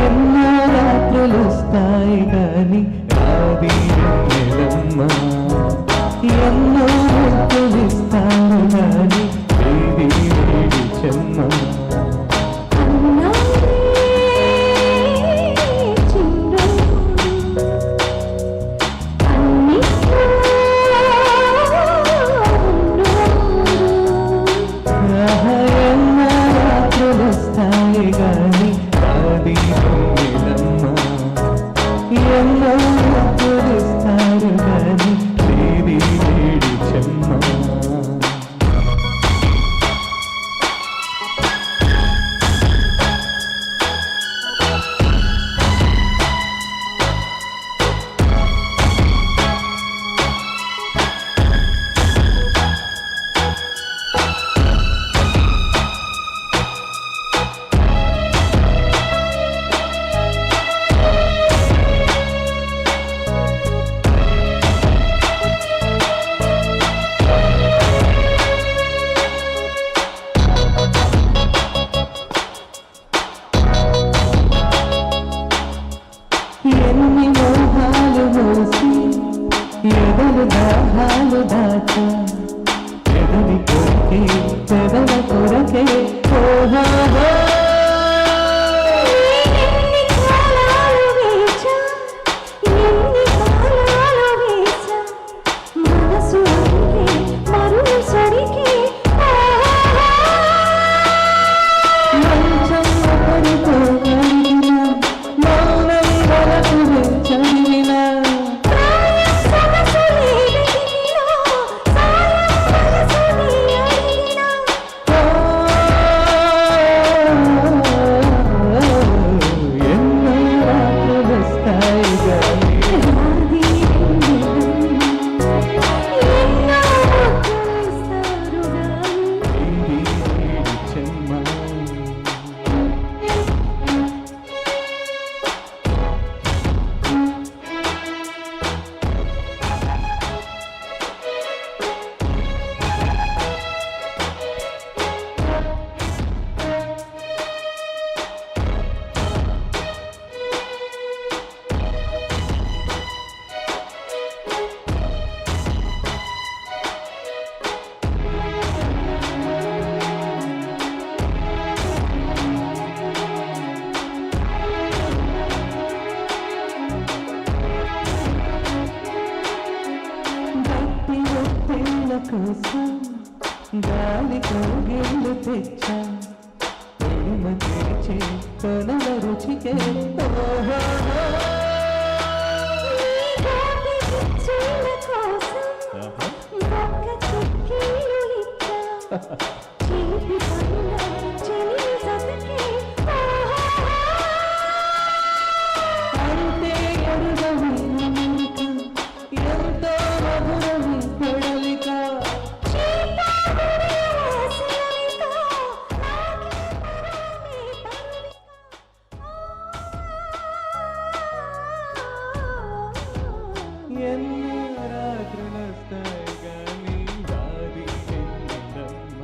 ఎన్నో రాత్రులొస్తాయి కానీ రాది వెన్నెలమ్మ. ఎన్నో ముద్దులిస్తాను కానీ వేడి వేడి చెమ్మ. ఎన్నో రాత్రులొస్తాయి కానీ రాది వెన్నెలమ్మ. ఎన్నో ముద్దులిస్తారు కానీ వేడి వేడి చెమ్మ. ఎన్ని మోహాలు మోసి ఎదలు దాహాలు దాచా ఎదలి కొరకే పెదల కొరకే ఓహో. కోసం గాలి కోగిళ్ళు తెచ్చా ప్రేమ తెచ్చే తొలల రుచికే ఓహో. అంటే ఎరుగవి అమెరిక ఎంతో మధురమి పెడలిక. ఎన్నో రాత్రులొస్తాయి కానీ రాది వెన్నెలమ్మ.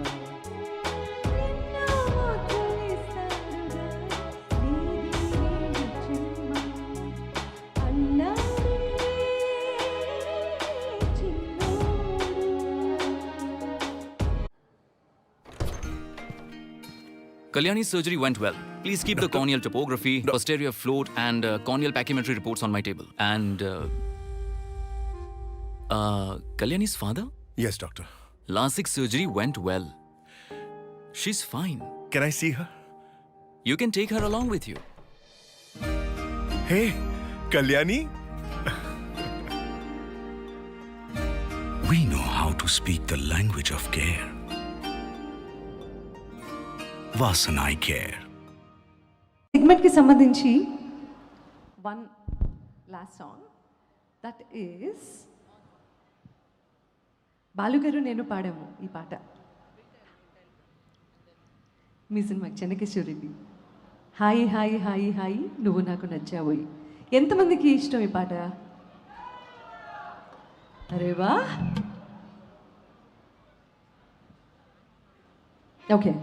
Kalyani's surgery went well. Please keep the corneal topography, posterior float, and corneal pachymetry reports on my table. And Kalyani's father? Yes, doctor. LASIK surgery went well. She's fine. Can I see her? You can take her along with you. Hey, Kalyani. We know how to speak the language of care. Vasan I care. సెగ్మెంట్కి సంబంధించి one last song that is బాలుగారు నేను పాడాము ఈ పాట మీ సినిమాకి చెన్నకేశ్వరెడ్డి. హాయి హాయి హాయి హాయి నువ్వు నాకు నచ్చావోయి. ఎంతమందికి ఇష్టం ఈ పాట? అరే వా. ఓకే,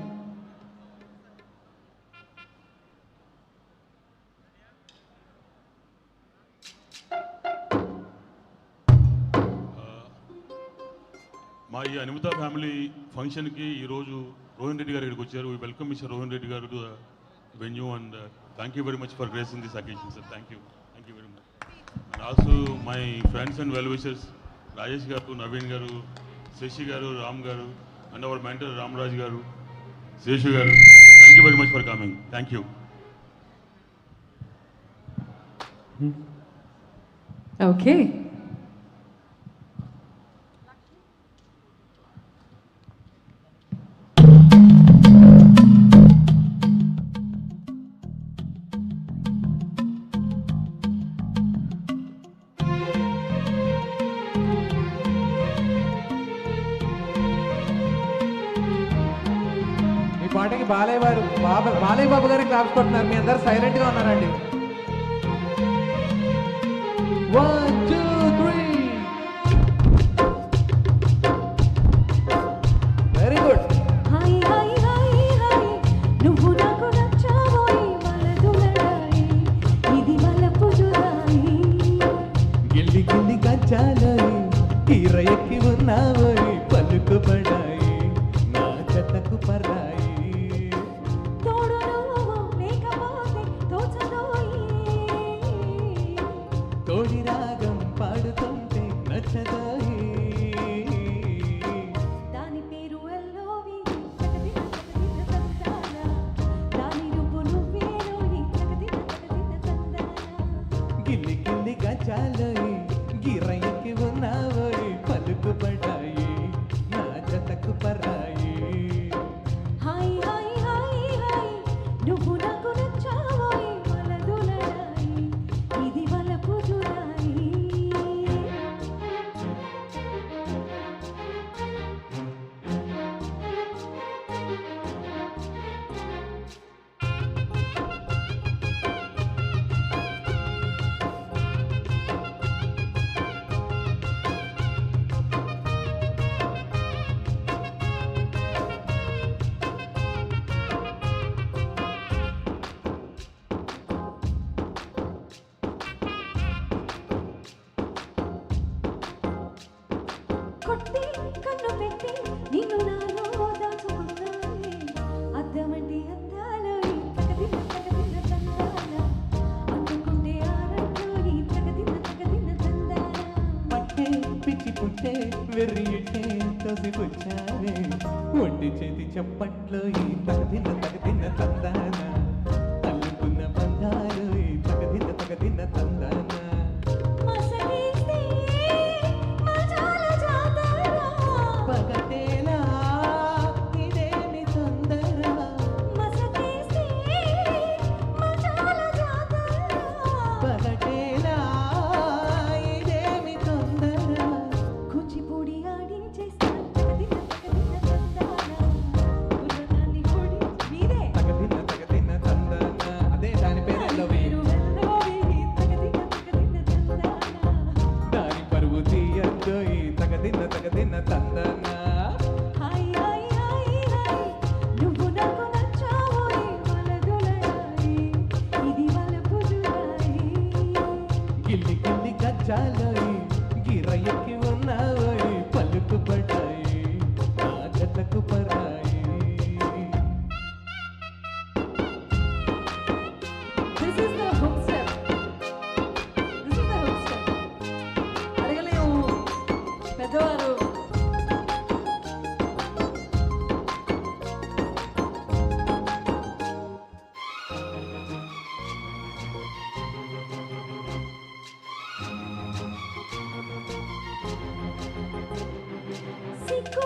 మా ఈ అనిమిత ఫ్యామిలీ ఫంక్షన్కి ఈరోజు రోహన్ రెడ్డి గారు ఇక్కడికి వచ్చారు. We welcome Mr Rohan Reddy garu to the venue and thank you very much for gracing this occasion sir. Thank you very much. And also my friends and well wishers Rajesh garu, Naveen గారు, శశి గారు, రామ్ గారు అండ్ అవర్ మెంటర్ రామరాజ్ గారు, శేషు గారు, thank you very much for coming. Thank you. Okay, ఈ పాటకి బాలయ్య బాబు గారికి claps కొట్టున్నారు. మీ అందరు silent గా ఉన్నారండి. 1 2 3 very good. Hi hi hi hi నువ్వు నాకు నచ్చావోయ్ వలదులడాయి ఇది వలపు జుదాయి గిల్లి గిల్లి గజ్జాలోయ్ తీర ఎక్కి ఉన్నావోయ్ పలుకుబడాయి నా చెత్తకు పర్రాయి. తోడు నువ్వు లేకపోతే తోచదోయి తోడి రాగం పాడుతుంటే నచ్చదోయి. దాని పేరు ఎల్లోవి తకదిన తకదిన తందాన దాని రూపు నువ్వేరోయి తకదిన తకదిన తందాన గిల్లి గిల్లి గజ్జాలోయ్ గిర్ర ఎక్కి ఉన్నావోయ్ పలుకుబడాయి నా చెత్తకు పర్రాయి. హాయ్ హాయ్ హాయ్ హాయ్ నువ్వు నాకు నచ్చావోయ్ వలదులడాయి ఇది వలపు జుదాయి కొట్టి కన్ను పెట్టి నిన్ను నాలో దాచుకున్నానే అద్దమంటి అద్దాలోయి తకదిన తకదిన తందాన అంటుకుంటే ఆరంటోయి తకదిన తకదిన తందాన పట్టే పిచ్చి పుట్టే వెర్రి ఇట్టే తోసిపుచ్చావే ఒంటి చేతి చప్పట్లో ఈ తగదిన తగదిన తందాన అల్లుకున్న బంధాలు ఈ తగదిన తగదిన తందాన. మసలిస్తే మజాల జాతర పగటేలా ఇదేమి తొందర మసలిస్తే మజాల జాతర పగటేలా ఇదేమి తొందర. కూచిపూడి ఆడించేస్తా తకదిన తకదిన తందాన గుర్రదాన్ని కొడి మీరే తగదిన తగదిన తందాన. అదే దాని పేరు ఎల్లవి. పేరు ఎల్లోవి తకదిన తకదిన తందాన దాని పరువు తీయద్దు ఈ తగదిన తగదిన తందాన. హాయ్ హాయ్ హాయ్ హాయ్ నువ్వు నాకు నచ్చావోయ్ వలదులడాయి ఇది వలపు జుదాయి గిల్లి గిల్లి గజ్జాలోయ్ గిర్ర ఎక్కి ఉన్నావోయ్ పలుకుబడ్డాయి నా జతకు పరాయి. This is the hook step. This is the hook step. అడగలేము పెద్దవారు. సిగ్గు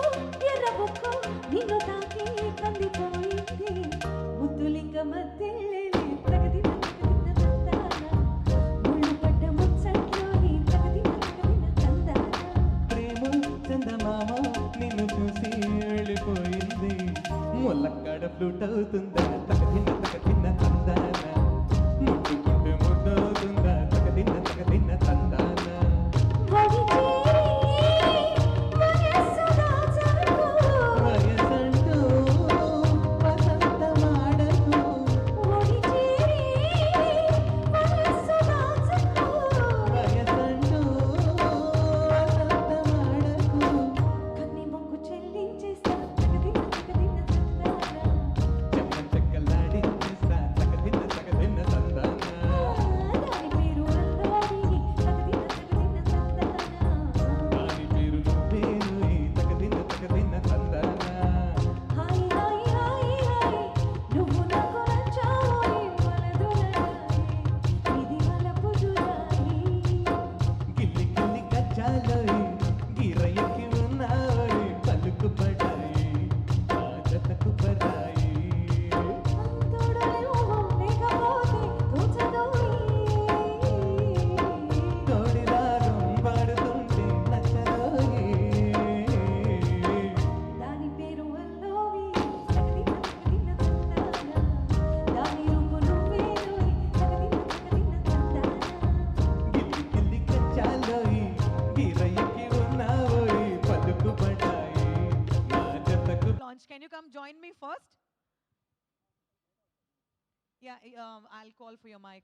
ఎర్ర బుక్కు నిన్ను తాకి కందిపోయింది ముద్దులింక మధ్యలేని తగదిన తగదిన తందాన ముళ్ళు పడ్డ ముచ్చట్లోని తగదిన తగదిన తందాన ప్రేమ చందమామ నిన్ను చూసి వెళ్ళిపోయింది ముల్లక్కడ ఫ్లూట్ అవుతుందా తగదిన తగదిన తందాన ముట్టుకుంటే ముద్దవుతుందా తగదిన తగదిన తందాన. వడి చేరి వయస్సు దాచకు వయసంటూ వసంతమాడకు వడి చేరి వయస్సు దాచకు వయసంటూ వసంతమాడకు. కన్ని మొక్క Yeah, I'll call for your mic.